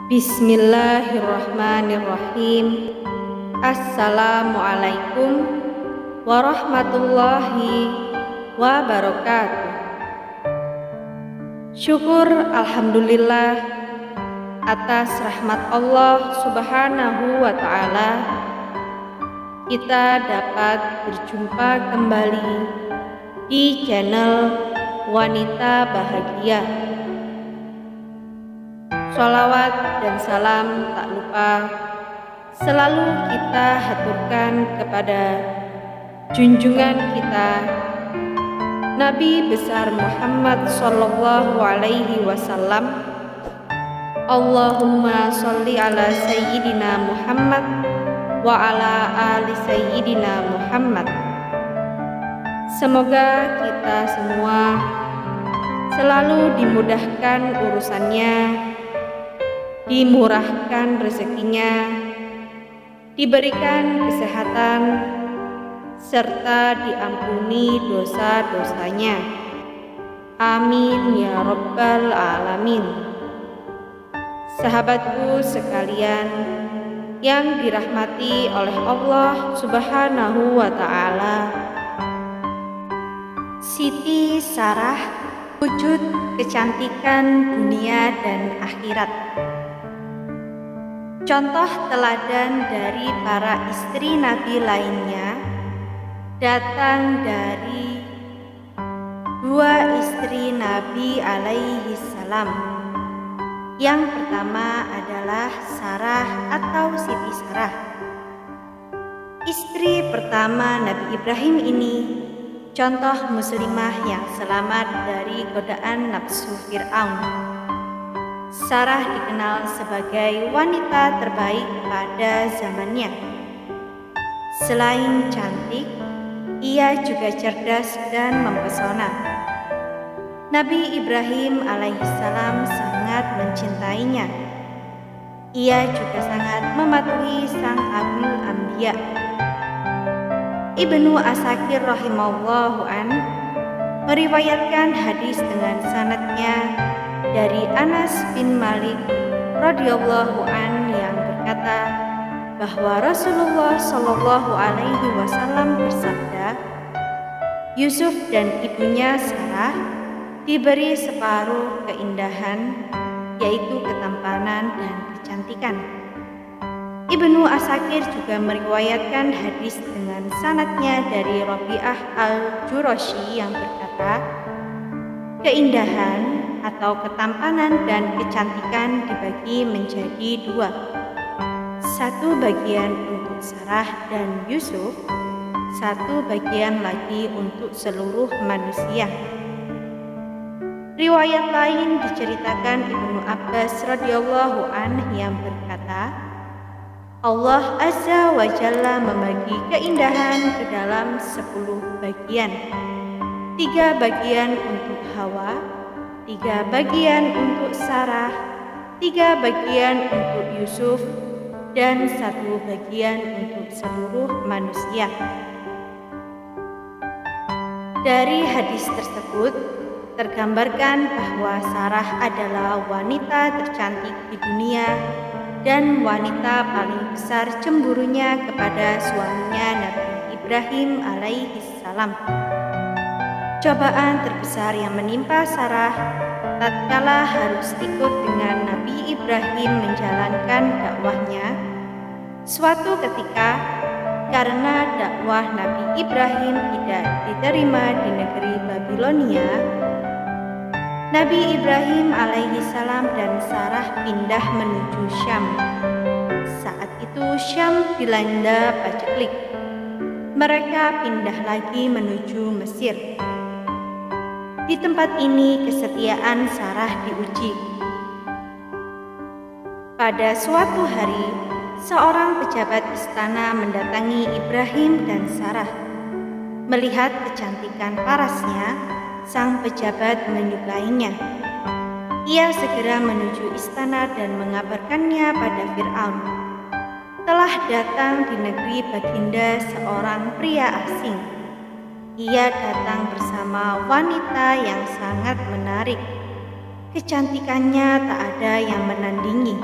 Bismillahirrahmanirrahim. Assalamualaikum warahmatullahi wabarakatuh. Syukur alhamdulillah atas rahmat Allah Subhanahu wa ta'ala, kita dapat berjumpa kembali di channel Wanita Bahagia. Sholawat dan salam tak lupa selalu kita haturkan kepada junjungan kita Nabi besar Muhammad sallallahu alaihi wasallam. Allahumma sholli ala sayyidina Muhammad wa ala ali sayyidina Muhammad. Semoga kita semua selalu dimudahkan urusannya, dimurahkan rezekinya, diberikan kesehatan, serta diampuni dosa-dosanya. Amin ya rabbal alamin. Sahabatku sekalian yang dirahmati oleh Allah Subhanahu wa ta'ala, Siti Sarah, wujud kecantikan dunia dan akhirat. Contoh teladan dari para istri Nabi lainnya datang dari dua istri Nabi alaihi salam. Yang pertama adalah Sarah atau Siti Sarah. Istri pertama Nabi Ibrahim ini contoh muslimah yang selamat dari godaan nafsu Fir'aun. Sarah dikenal sebagai wanita terbaik pada zamannya. Selain cantik, ia juga cerdas dan mempesona. Nabi Ibrahim alaihissalam sangat mencintainya. Ia juga sangat mematuhi sang abul anbiya. Ibnu Asakir rahimahullahu an meriwayatkan hadis dengan sanadnya dari Anas bin Malik radhiyallahu an yang berkata bahwa Rasulullah shallallahu alaihi wasallam bersabda, Yusuf dan ibunya Sarah diberi separuh keindahan, yaitu ketampanan dan kecantikan. Ibnu Asakir juga meriwayatkan hadis dengan sanadnya dari Rabi'ah al-Jurasyi yang berkata, keindahan atau ketampanan dan kecantikan dibagi menjadi dua. Satu bagian untuk Sarah dan Yusuf, satu bagian lagi untuk seluruh manusia. Riwayat lain diceritakan Ibnu Abbas radhiyallahu anhu yang berkata, Allah Azza wa Jalla membagi keindahan ke dalam 10 bagian. 3 bagian untuk Hawa, 3 bagian untuk Sarah, 3 bagian untuk Yusuf, dan 1 bagian untuk seluruh manusia. Dari hadis tersebut tergambarkan bahwa Sarah adalah wanita tercantik di dunia dan wanita paling besar cemburunya kepada suaminya Nabi Ibrahim alaihi salam. Cobaan terbesar yang menimpa Sarah tatkala harus ikut dengan Nabi Ibrahim menjalankan dakwahnya. Suatu ketika, karena dakwah Nabi Ibrahim tidak diterima di negeri Babilonia, Nabi Ibrahim alaihi salam dan Sarah pindah menuju Syam. Saat itu Syam dilanda paceklik. Mereka pindah lagi menuju Mesir. Di tempat ini kesetiaan Sarah diuji. Pada suatu hari, seorang pejabat istana mendatangi Ibrahim dan Sarah. Melihat kecantikan parasnya, sang pejabat menyukainya. Ia segera menuju istana dan mengabarkannya pada Fir'aun. Telah datang di negeri baginda seorang pria asing. Ia datang bersama wanita yang sangat menarik. Kecantikannya tak ada yang menandingi.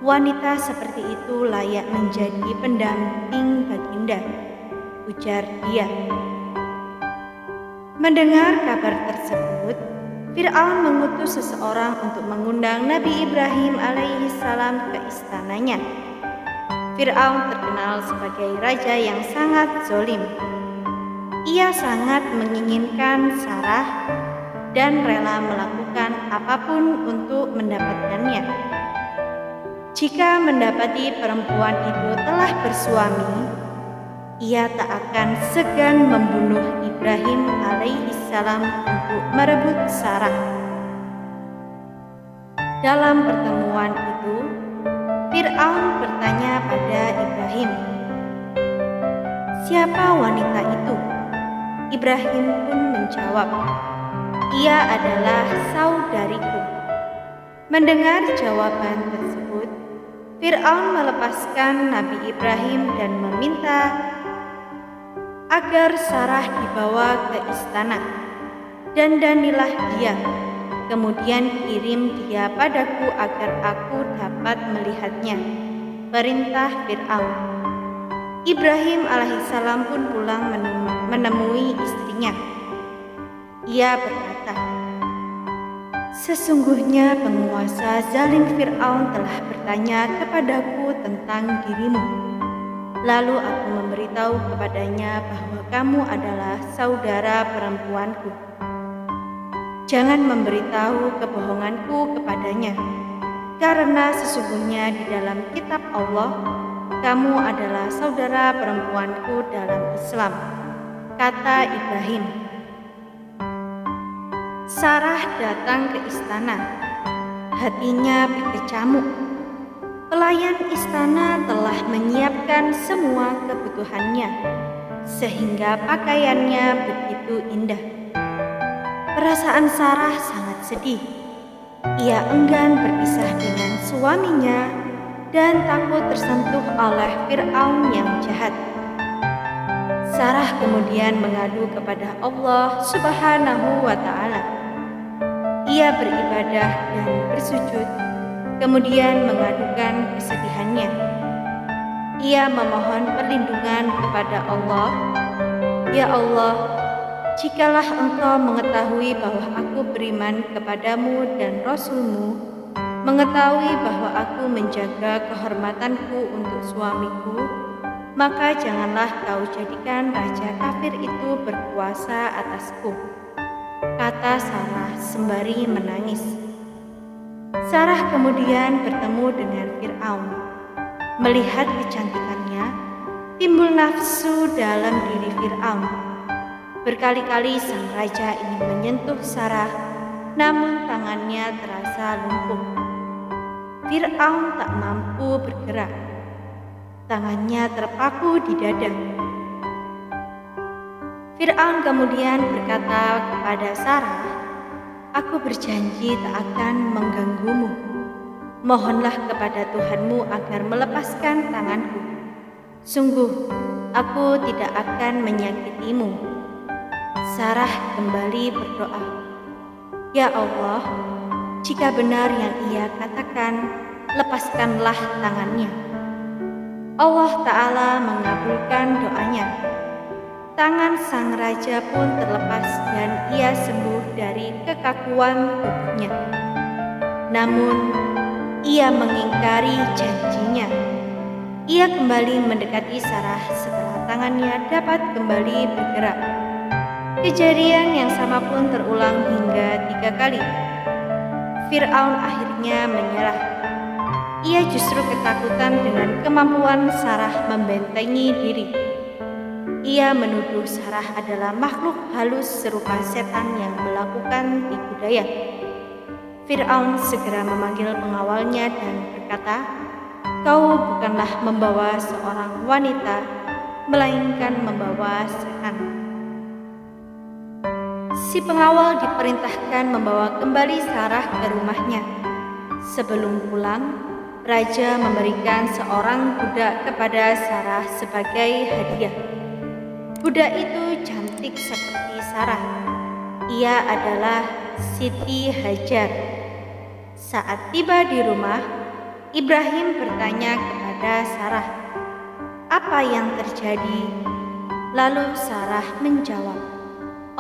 Wanita seperti itu layak menjadi pendamping baginda, ujar dia. Mendengar kabar tersebut, Fir'aun mengutus seseorang untuk mengundang Nabi Ibrahim alaihissalam ke istananya. Fir'aun terkenal sebagai raja yang sangat zalim. Ia sangat menginginkan Sarah dan rela melakukan apapun untuk mendapatkannya. Jika mendapati perempuan itu telah bersuami, ia tak akan segan membunuh Ibrahim alaihissalam untuk merebut Sarah. Dalam pertemuan itu, Fir'aun bertanya pada Ibrahim, "Siapa wanita itu?" Ibrahim pun menjawab, "Ia adalah saudariku." Mendengar jawaban tersebut, Fir'aun melepaskan Nabi Ibrahim dan meminta agar Sarah dibawa ke istana. Dandanilah dia, kemudian kirim dia padaku agar aku dapat melihatnya, perintah Fir'aun. Ibrahim alaihissalam pun pulang menemui istrinya. Ia berkata, "Sesungguhnya penguasa zalim Fir'aun telah bertanya kepadaku tentang dirimu. Lalu aku memberitahu kepadanya bahwa kamu adalah saudara perempuanku. Jangan memberitahu kebohonganku kepadanya, karena sesungguhnya di dalam kitab Allah, kamu adalah saudara perempuanku dalam Islam," kata Ibrahim. Sarah datang ke istana. Hatinya berkecamuk. Pelayan istana telah menyiapkan semua kebutuhannya, sehingga pakaiannya begitu indah. Perasaan Sarah sangat sedih. Ia enggan berpisah dengan suaminya dan takut tersentuh oleh Fir'aun yang jahat. Sarah kemudian mengadu kepada Allah Subhanahu wa Ta'ala. Ia beribadah dan bersujud, kemudian mengadukan kesedihannya. Ia memohon perlindungan kepada Allah. "Ya Allah, jikalah Engkau mengetahui bahwa aku beriman kepadamu dan Rasul-Mu, mengetahui bahwa aku menjaga kehormatanku untuk suamiku, maka janganlah Kau jadikan raja kafir itu berkuasa atasku," kata Sarah sembari menangis. Sarah kemudian bertemu dengan Fir'aun. Melihat kecantikannya, timbul nafsu dalam diri Fir'aun. Berkali-kali sang raja ingin menyentuh Sarah, namun tangannya terasa lumpuh. Fir'aun tak mampu bergerak. Tangannya terpaku di dada. Fir'aun kemudian berkata kepada Sarah, "Aku berjanji tak akan mengganggumu. Mohonlah kepada Tuhanmu agar melepaskan tanganku. Sungguh, aku tidak akan menyakitimu." Sarah kembali berdoa, "Ya Allah, jika benar yang ia katakan, lepaskanlah tangannya." Allah Ta'ala mengabulkan doanya. Tangan sang raja pun terlepas dan ia sembuh dari kekakuan tubuhnya. Namun, ia mengingkari janjinya. Ia kembali mendekati Sarah setelah tangannya dapat kembali bergerak. Kejadian yang sama pun terulang hingga 3 kali. Fir'aun akhirnya menyerah. Ia justru ketakutan dengan kemampuan Sarah membentengi diri. Ia menuduh Sarah adalah makhluk halus serupa setan yang melakukan tipu daya. Fir'aun segera memanggil pengawalnya dan berkata, "Kau bukanlah membawa seorang wanita, melainkan membawa setan." Si pengawal diperintahkan membawa kembali Sarah ke rumahnya. Sebelum pulang, raja memberikan seorang budak kepada Sarah sebagai hadiah. Budak itu cantik seperti Sarah. Ia adalah Siti Hajar. Saat tiba di rumah, Ibrahim bertanya kepada Sarah, "Apa yang terjadi?" Lalu Sarah menjawab,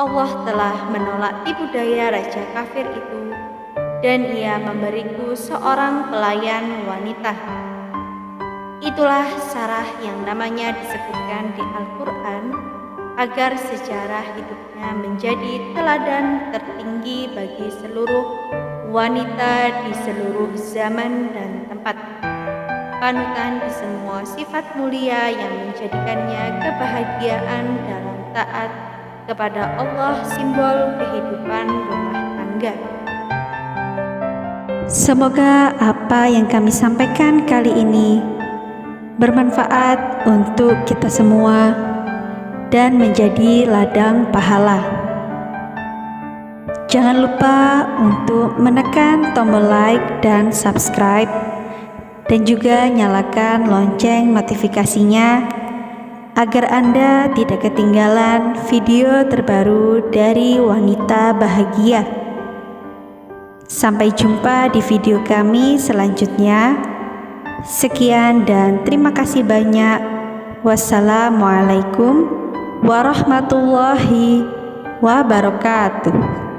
"Allah telah menolak tipu daya raja kafir itu, dan ia memberiku seorang pelayan wanita." Itulah Sarah yang namanya disebutkan di Al-Quran agar sejarah hidupnya menjadi teladan tertinggi bagi seluruh wanita di seluruh zaman dan tempat. Panutan di semua sifat mulia yang menjadikannya kebahagiaan dalam taat kepada Allah, simbol kehidupan rumah tangga. Semoga apa yang kami sampaikan kali ini bermanfaat untuk kita semua dan menjadi ladang pahala. Jangan lupa untuk menekan tombol like dan subscribe, dan juga nyalakan lonceng notifikasinya agar Anda tidak ketinggalan video terbaru dari Wanita Bahagia. Sampai jumpa di video kami selanjutnya. Sekian dan terima kasih banyak. Wassalamualaikum warahmatullahi wabarakatuh.